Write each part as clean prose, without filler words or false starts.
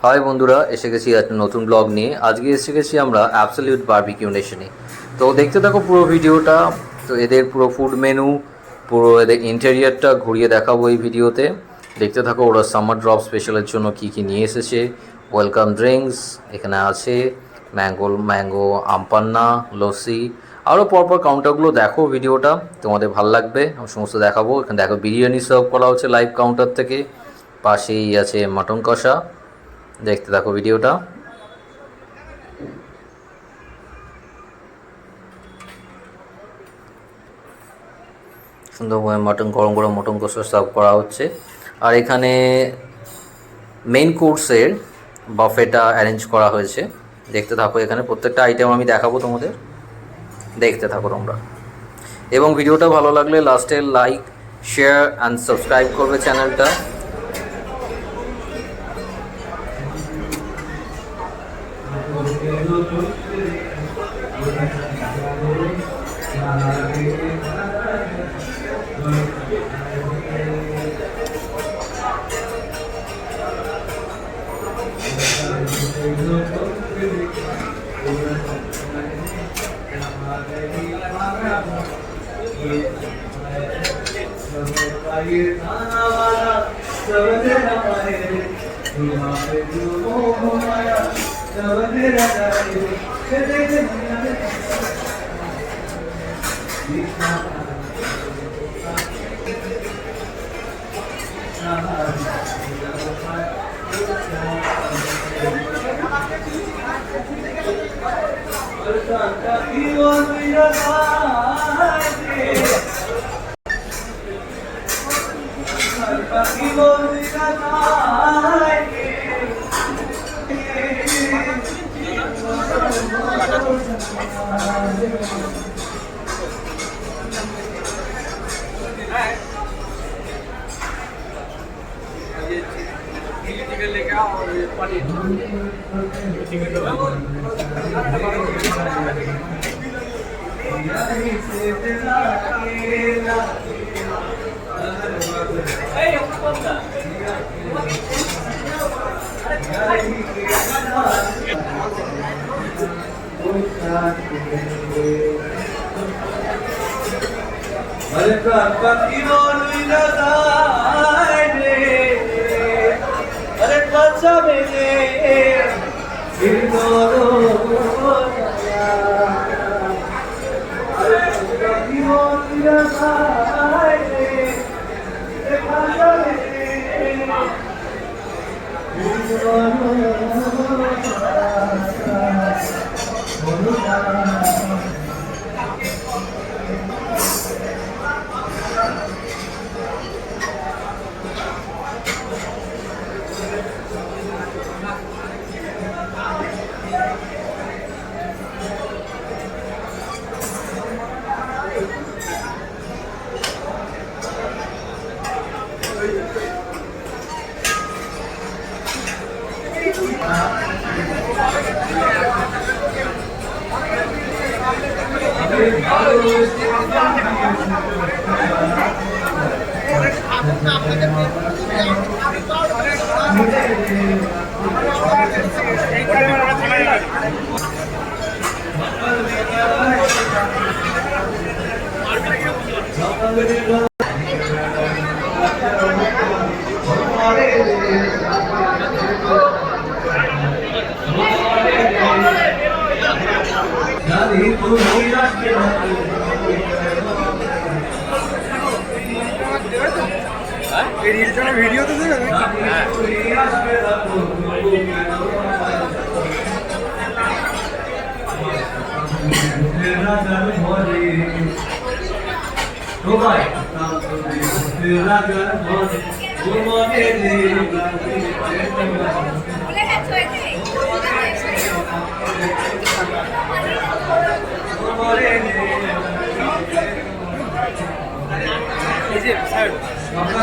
High বন্ধুরা, এসে গেছি একটা নতুন ব্লগ নিয়ে। আজকে এসে গেছি আমরা অ্যাবসলিউট বারবিকিউ নেশনে। তো দেখতে থাকো পুরো ভিডিওটা। তো এদের পুরো ফুড মেনু, পুরো এদের ইন্টেরিয়ারটা ঘুরিয়ে দেখাবো এই ভিডিওতে। দেখতে থাকো ওরা সামার ড্রপ স্পেশালের জন্য কি কি নিয়ে এসেছে। ওয়েলকাম ড্রিঙ্কস এখানে আছে, ম্যাঙ্গো আমপান্না, লস্যি, আরও পরপর কাউন্টারগুলো দেখো ভিডিওটা, তোমাদের ভালো লাগবে। আমি সমস্ত দেখাবো। এখানে দেখো বিরিয়ানি সার্ভ করা হচ্ছে লাইভ কাউন্টার থেকে, পাশেই আছে মাটন কষা। দেখতে থাকো ভিডিওটা। সুন্দরভাবে গরম গরম মটন কষা সার্ভ করা হচ্ছে। আর এখানে মেইন কোর্সের বাফেটা অ্যারেঞ্জ করা হয়েছে। দেখতে থাকো, এখানে প্রত্যেকটা আইটেম আমি দেখাবো তোমাদের, দেখতে থাকো তোমরা। এবং ভিডিওটা ভালো লাগলে লাস্টে লাইক, শেয়ার অ্যান্ড সাবস্ক্রাইব করবে চ্যানেলটা। ভিডিও তো দেবে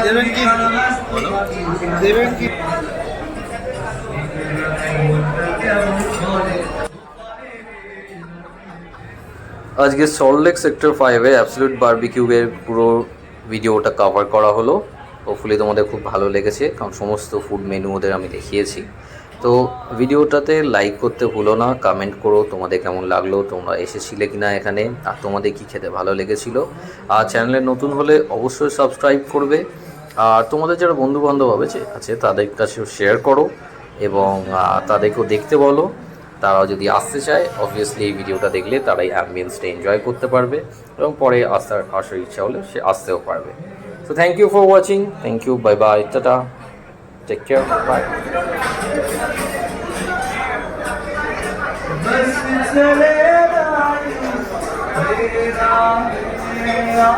দেবেন কি দেবেন কি আজকে সল্টলেক সেক্টর 5-এ অ্যাবসলিউট বারবিকিউয়ের পুরো ভিডিওটা কভার করা হলো। হোপফুলি তোমাদের খুব ভালো লেগেছে, কারণ সমস্ত ফুড মেনু ওদের আমি দেখিয়েছি। তো ভিডিওটাতে লাইক করতে ভুলো না, কমেন্ট করো তোমাদের কেমন লাগলো, তোমরা এসেছিলে কি না এখানে, আর তোমাদের কি খেতে ভালো লেগেছিল। আর চ্যানেলে নতুন হলে অবশ্যই সাবস্ক্রাইব করবে, আর তোমাদের যারা বন্ধুবান্ধব আছে তাদের কাছেও শেয়ার করো এবং তাদেরকেও দেখতে বলো। তারা যদি আসতে চায় অবভিয়াসলি এই ভিডিওটা দেখলে তারাই অ্যাম্বিয়েন্সটা এনজয় করতে পারবে এবং পরে আসার ইচ্ছা হলে সে আসতেও পারবে। So thank you for watching, thank you, bye bye, tata, take care, bye. बस चले तेरा मेरा